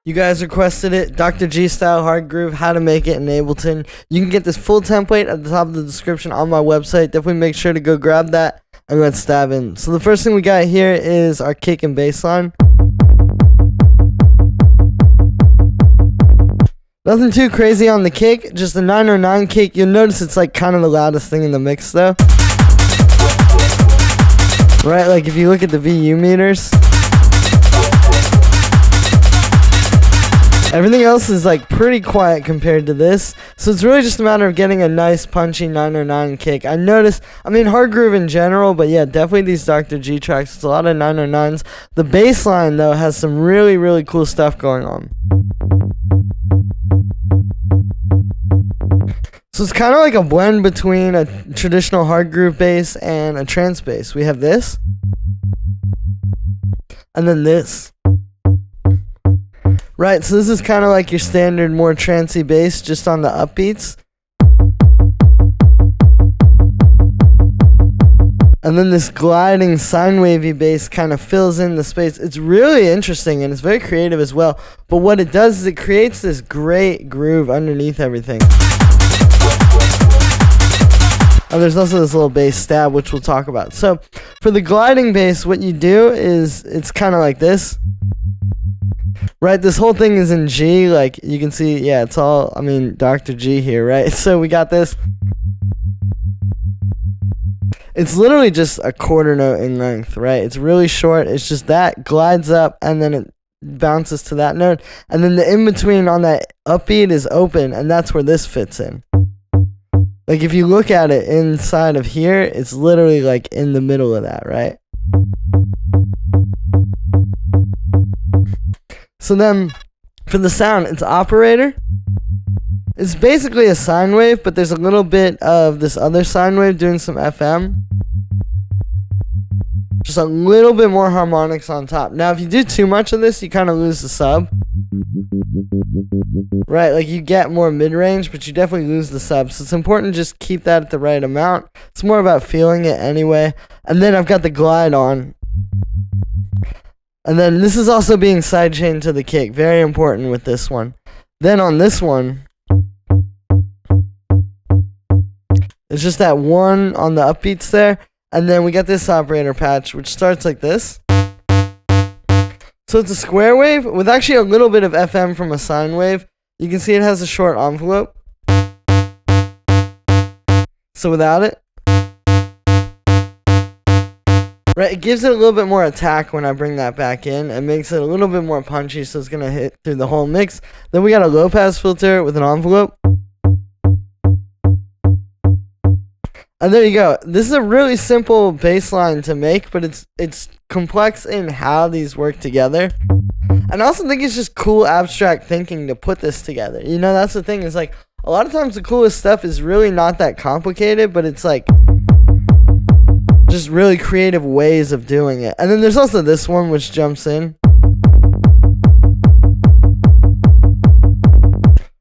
You guys requested it, Dr. G style hard groove, how to make it in Ableton. You can get this full template at the top of the description on my website. Definitely make sure to go grab that and let's dive in. So the first thing we got here is our kick and bass line. Nothing too crazy on the kick, just a 909 kick. You'll notice it's like kind of the loudest thing in the mix though. Right, like if you look at the VU meters, everything else is like pretty quiet compared to this. So it's really just a matter of getting a nice punchy 909 kick. I noticed, hard groove in general, but yeah, definitely these Dr. G tracks, it's a lot of 909s. The bass line though has some really, really cool stuff going on. So it's kind of like a blend between a traditional hard groove bass and a trance bass. We have this, and then this. Right, so this is kind of like your standard, more trancey bass, just on the upbeats. And then this gliding sine wavy bass kind of fills in the space. It's really interesting and it's very creative as well. But what it does is it creates this great groove underneath everything. And there's also this little bass stab, which we'll talk about. So for the gliding bass, what you do is it's kind of like this. Right, this whole thing is in G, like you can see, yeah, it's all, Dr. G here, right? So we got this. It's literally just a quarter note in length, right? It's really short. It's just that glides up and then it bounces to that note. And then the in-between on that upbeat is open, and that's where this fits in. Like if you look at it inside of here, it's literally like in the middle of that, right? So then for the sound, it's operator. It's basically a sine wave, but there's a little bit of this other sine wave doing some FM. Just a little bit more harmonics on top. Now, if you do too much of this, you kind of lose the sub. Right, like you get more mid-range, but you definitely lose the sub. So it's important to just keep that at the right amount. It's more about feeling it anyway. And then I've got the glide on. And then this is also being sidechained to the kick. Very important with this one. Then on this one, it's just that one on the upbeats there. And then we got this operator patch, which starts like this. So it's a square wave with actually a little bit of FM from a sine wave. You can see it has a short envelope. So without it, right, it gives it a little bit more attack when I bring that back in. It makes it a little bit more punchy, so it's going to hit through the whole mix. Then we got a low pass filter with an envelope. And there you go. This is a really simple bass line to make, but it's complex in how these work together. And I also think it's just cool abstract thinking to put this together. You know, that's the thing. Is like a lot of times the coolest stuff is really not that complicated, but it's like just really creative ways of doing it. And then there's also this one which jumps in.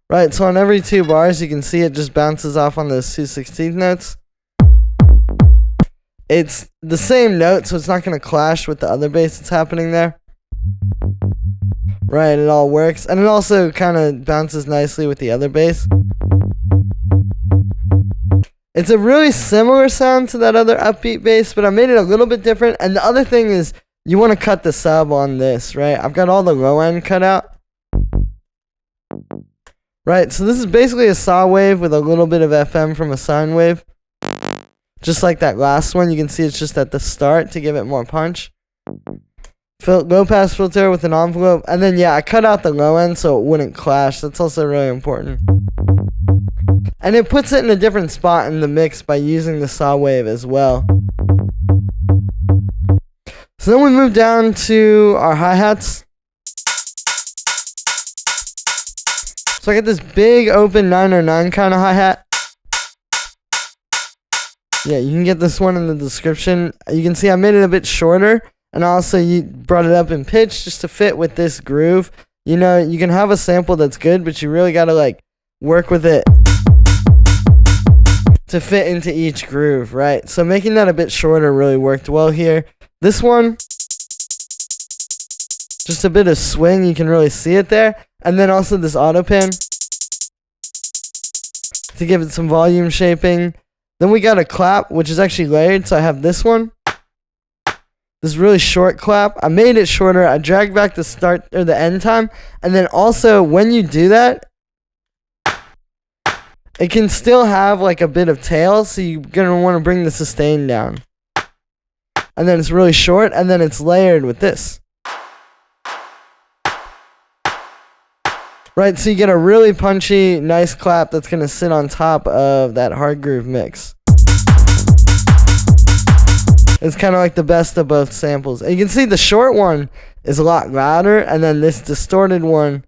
Right, so on every 2 bars you can see it just bounces off on those 2/16 notes. It's the same note, so it's not going to clash with the other bass that's happening there. Right, it all works. And it also kind of bounces nicely with the other bass. It's a really similar sound to that other upbeat bass, but I made it a little bit different. And the other thing is, you want to cut the sub on this, right? I've got all the low end cut out. Right, so this is basically a saw wave with a little bit of FM from a sine wave. Just like that last one, you can see it's just at the start to give it more punch. Low pass filter with an envelope. And then, yeah, I cut out the low end so it wouldn't clash. That's also really important. And it puts it in a different spot in the mix by using the saw wave as well. So then we move down to our hi-hats. So I got this big open 909 kind of hi-hat. Yeah, you can get this one in the description. You can see I made it a bit shorter. And also you brought it up in pitch just to fit with this groove. You know, you can have a sample that's good, but you really got to like work with it to fit into each groove, right? So making that a bit shorter really worked well here. This one, Just a bit of swing, you can really see it there. And then also this auto pan to give it some volume shaping. Then we got a clap, which is actually layered, so I have this one. This really short clap. I made it shorter. I dragged back the start or the end time. And then also when you do that, it can still have like a bit of tail, so you're gonna want to bring the sustain down. And then it's really short, and then it's layered with this. Right, so you get a really punchy, nice clap that's gonna sit on top of that Hardgroove mix. It's kind of like the best of both samples. And you can see the short one is a lot louder, and then this distorted one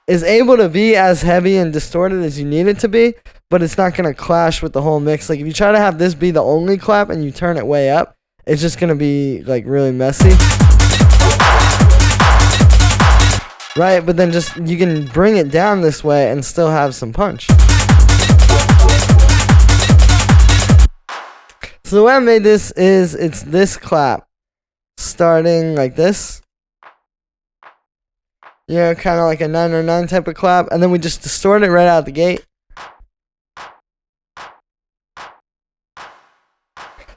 is able to be as heavy and distorted as you need it to be, but it's not gonna clash with the whole mix. Like if you try to have this be the only clap and you turn it way up, it's just gonna be like really messy. Right, but then just you can bring it down this way and still have some punch. So the way I made this is it's this clap starting like this. You know, kind of like a 909 type of clap, and then we just distort it right out the gate.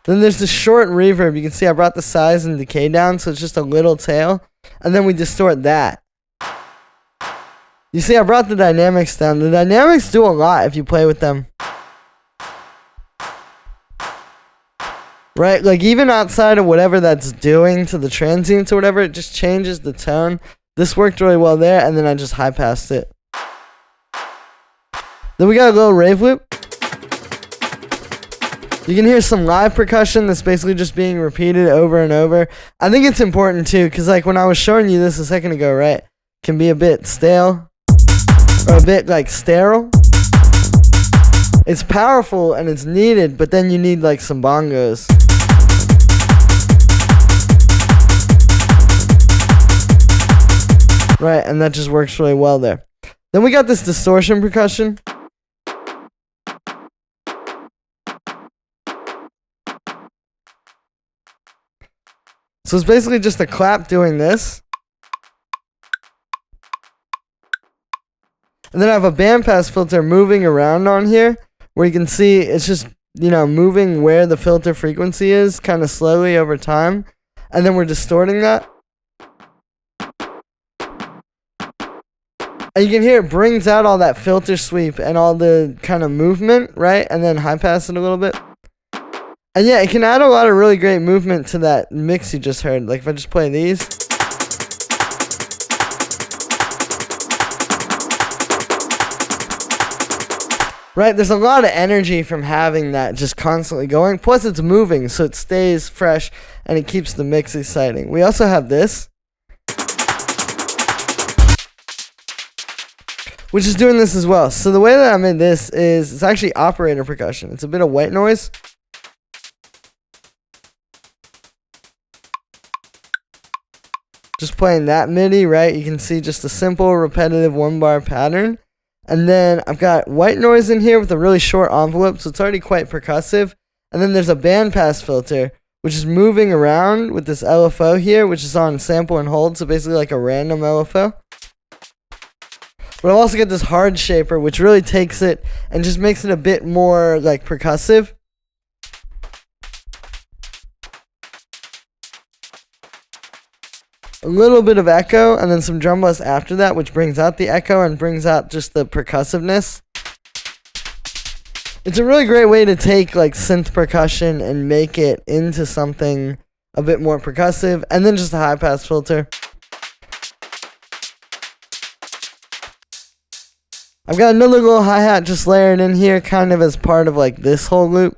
Then there's the short reverb. You can see I brought the size and decay down, so it's just a little tail, and then we distort that. You see, I brought the dynamics down. The dynamics do a lot if you play with them. Right? Like, even outside of whatever that's doing to the transients or whatever, it just changes the tone. This worked really well there, and then I just high-passed it. Then we got a little Rave Loop. You can hear some live percussion that's basically just being repeated over and over. I think it's important, too, because, like, when I was showing you this a second ago, right, it can be a bit stale. Or a bit like sterile. It's powerful and it's needed, but then you need like some bongos. Right, and that just works really well there. Then we got this distortion percussion. So it's basically just a clap doing this. And then I have a bandpass filter moving around on here, where you can see it's just, you know, moving where the filter frequency is, kind of slowly over time. And then we're distorting that. And you can hear it brings out all that filter sweep and all the kind of movement, right? And then high pass it a little bit. And yeah, it can add a lot of really great movement to that mix you just heard. Like if I just play these. Right, there's a lot of energy from having that just constantly going. Plus it's moving, so it stays fresh and it keeps the mix exciting. We also have this, which is doing this as well. So the way that I made this is it's actually operator percussion. It's a bit of white noise. Just playing that MIDI, right? You can see just a simple repetitive 1-bar pattern. And then I've got white noise in here with a really short envelope, so it's already quite percussive. And then there's a bandpass filter, which is moving around with this LFO here, which is on sample and hold, so basically like a random LFO. But I've also got this hard shaper, which really takes it and just makes it a bit more like percussive. A little bit of echo, and then some drum bus after that, which brings out the echo and brings out just the percussiveness. It's a really great way to take like synth percussion and make it into something a bit more percussive, and then just a high pass filter. I've got another little hi-hat just layered in here, kind of as part of like this whole loop.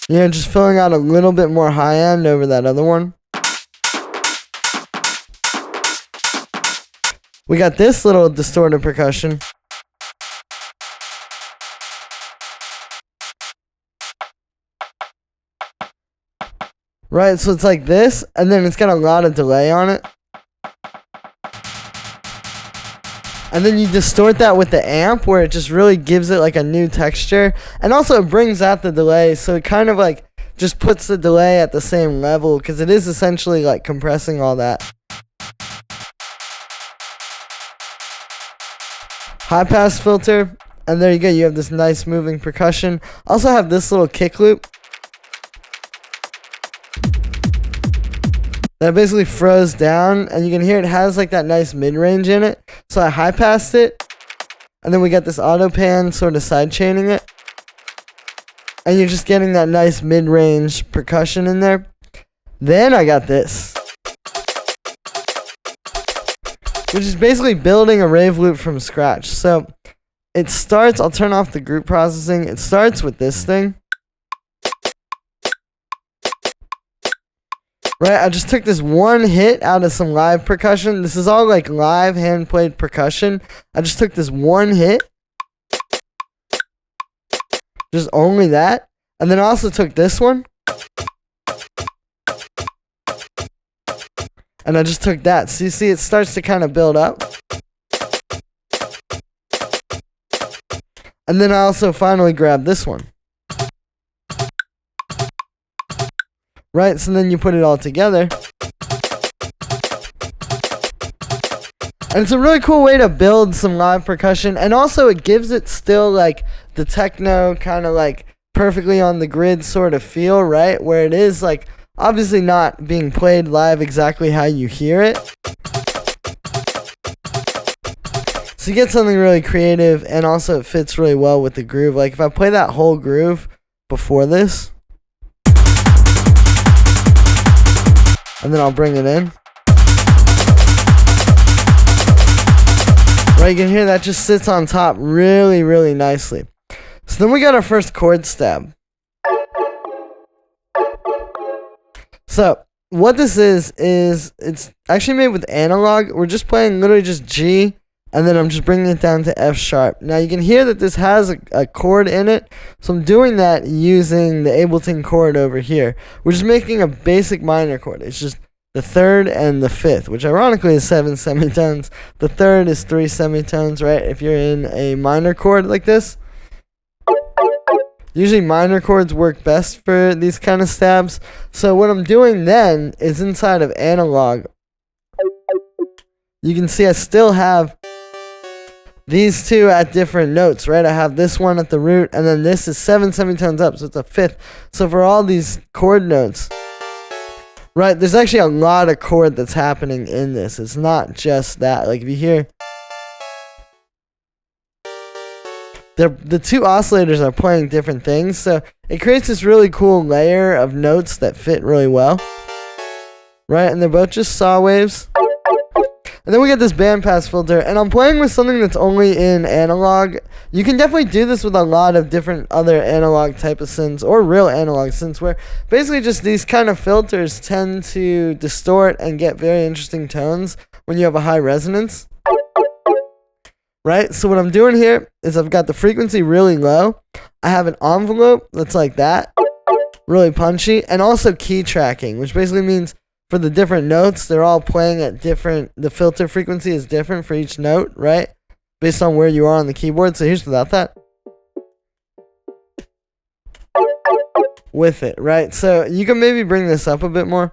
You know, just filling out a little bit more high end over that other one. We got this little distorted percussion. Right, so it's like this, and then it's got a lot of delay on it. And then you distort that with the amp, where it just really gives it like a new texture. And also it brings out the delay, so it kind of like just puts the delay at the same level, because it is essentially like compressing all that. High pass filter, and there you go, you have this nice moving percussion. Also have this little kick loop that basically froze down, and you can hear it has like that nice mid-range in it. So I high passed it, and then we got this auto pan sort of side chaining it, and you're just getting that nice mid-range percussion in there. Then I got this, which is basically building a Rave Loop from scratch. So it starts, I'll turn off the group processing. It starts with this thing. Right, I just took this one hit out of some live percussion. This is all like live hand-played percussion. I just took this one hit. Just only that. And then I also took this one. And I just took that. So you see it starts to kind of build up. And then I also finally grabbed this one. Right, so then you put it all together. And it's a really cool way to build some live percussion. And also it gives it still like the techno kind of like perfectly on the grid sort of feel, right? Where it is like obviously not being played live exactly how you hear it. So you get something really creative, and also it fits really well with the groove. Like if I play that whole groove before this, and then I'll bring it in. Right, you can hear that just sits on top really, really nicely. So then we got our first chord stab. So what this is it's actually made with analog. We're just playing literally just G, and then I'm just bringing it down to F sharp. Now you can hear that this has a chord in it, so I'm doing that using the Ableton chord over here. We're just making a basic minor chord. It's just the third and the fifth, which ironically is 7 semitones. The third is 3 semitones, right? If you're in a minor chord like this. Usually minor chords work best for these kind of stabs. So what I'm doing then is inside of analog. You can see I still have these two at different notes, right? I have this one at the root, and then this is 7 semitones up, so it's a fifth. So for all these chord notes, right, there's actually a lot of chord that's happening in this. It's not just that. Like if you hear, the two oscillators are playing different things, so it creates this really cool layer of notes that fit really well. Right, and they're both just saw waves. And then we get this bandpass filter, and I'm playing with something that's only in analog. You can definitely do this with a lot of different other analog type of synths, or real analog synths, where basically just these kind of filters tend to distort and get very interesting tones when you have a high resonance. Right, so what I'm doing here is I've got the frequency really low. I have an envelope that's like that, really punchy, and also key tracking, which basically means for the different notes, they're all playing at different, the filter frequency is different for each note, right? Based on where you are on the keyboard. So here's without that. With it, right? So you can maybe bring this up a bit more.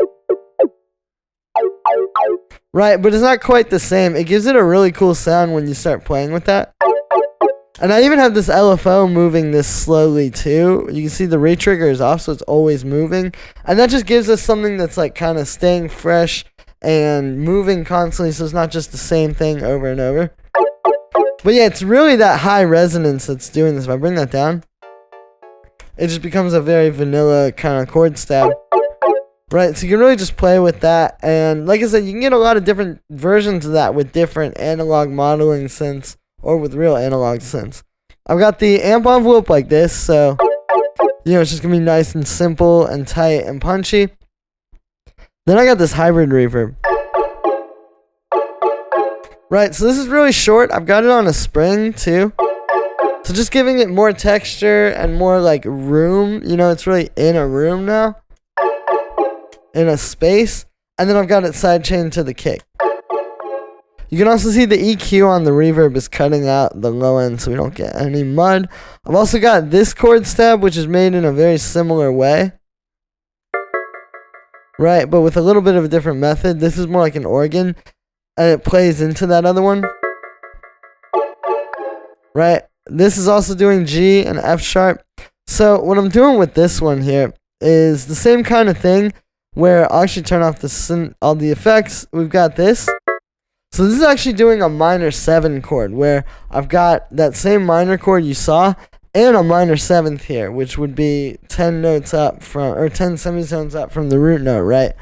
Right, but it's not quite the same. It gives it a really cool sound when you start playing with that. And I even have this LFO moving this slowly too. You can see the retrigger is off, so it's always moving. And that just gives us something that's like kind of staying fresh and moving constantly, so it's not just the same thing over and over. But yeah, it's really that high resonance that's doing this. If I bring that down, it just becomes a very vanilla kind of chord stab. Right, so you can really just play with that. And like I said, you can get a lot of different versions of that with different analog modeling synths, or with real analog synths. I've got the amp envelope like this, so you know it's just gonna be nice and simple and tight and punchy. Then I got this hybrid reverb. Right, so this is really short. I've got it on a spring too, so just giving it more texture and more like room. You know, it's really in a room now, in a space. And then I've got it sidechained to the kick. You can also see the EQ on the reverb is cutting out the low end so we don't get any mud. I've also got this chord stab, which is made in a very similar way. right? But with a little bit of a different method. This is more like an organ, and it plays into that other one, right? This is also doing G and F sharp. So what I'm doing with this one here is the same kind of thing, where I'll actually turn off all the effects. We've got this. So this is actually doing a minor 7 chord, where I've got that same minor chord you saw, and a minor 7th here, which would be 10 notes up from, or 10 semitones up from the root note, right?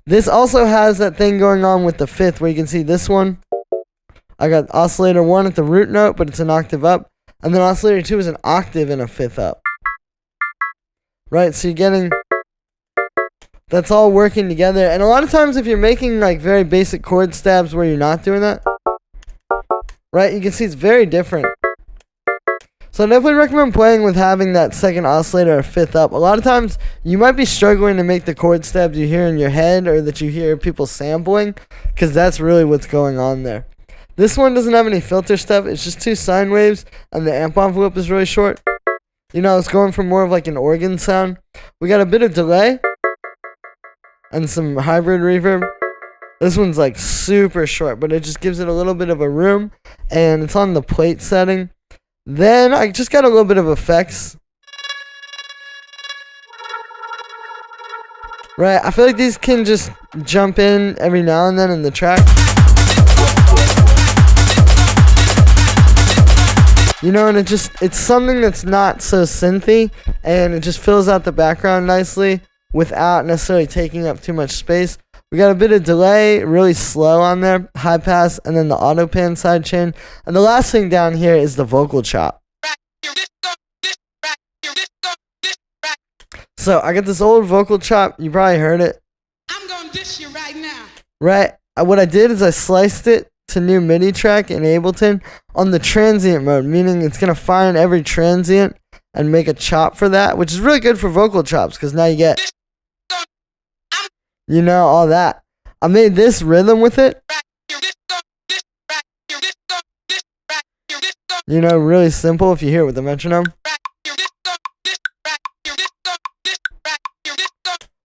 This also has that thing going on with the 5th, where you can see this one. I got oscillator 1 at the root note, but it's an octave up. And then oscillator 2 is an octave and a 5th up. Right, so you're getting, that's all working together. And a lot of times if you're making like very basic chord stabs where you're not doing that, right, you can see it's very different. So I definitely recommend playing with having that second oscillator or 5th up. A lot of times you might be struggling to make the chord stabs you hear in your head, or that you hear people sampling, because that's really what's going on there. This one doesn't have any filter stuff. It's just 2 sine waves, and the amp envelope is really short. You know, it's going for more of like an organ sound. We got a bit of delay and some hybrid reverb. This one's like super short, but it just gives it a little bit of a room, and it's on the plate setting. Then I just got a little bit of effects. Right, I feel like these can just jump in every now and then in the track. You know, and it's something that's not so synthy, and it just fills out the background nicely without necessarily taking up too much space. We got a bit of delay, really slow on there, high pass, and then the auto pan sidechain. And the last thing down here is the vocal chop. So I got this old vocal chop, you probably heard it. I'm gonna dish you right now. Right, what I did is I sliced it to new MIDI track in Ableton on the transient mode, meaning it's gonna find every transient and make a chop for that, which is really good for vocal chops, because now you get, you know, all that. I made this rhythm with it. You know, really simple if you hear it with the metronome.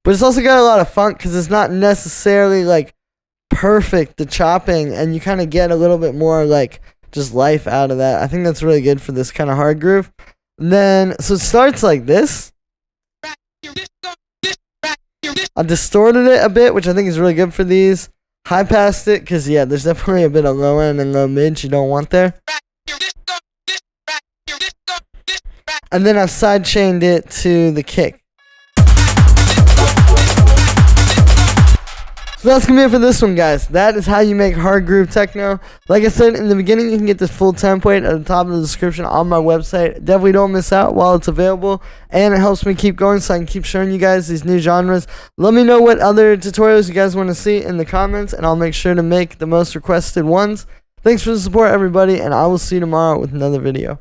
But it's also got a lot of funk, because it's not necessarily like perfect, the chopping, and you kind of get a little bit more like just life out of that. I think that's really good for this kind of hard groove. And then, so it starts like this. I distorted it a bit, which I think is really good for these. High passed it, because yeah, there's definitely a bit of low end and low mid you don't want there. And then I've sidechained it to the kick. So that's going to be it for this one, guys. That is how you make hard groove techno. Like I said in the beginning, you can get this full template at the top of the description on my website. Definitely don't miss out while it's available. And it helps me keep going so I can keep showing you guys these new genres. Let me know what other tutorials you guys want to see in the comments, and I'll make sure to make the most requested ones. Thanks for the support, everybody, and I will see you tomorrow with another video.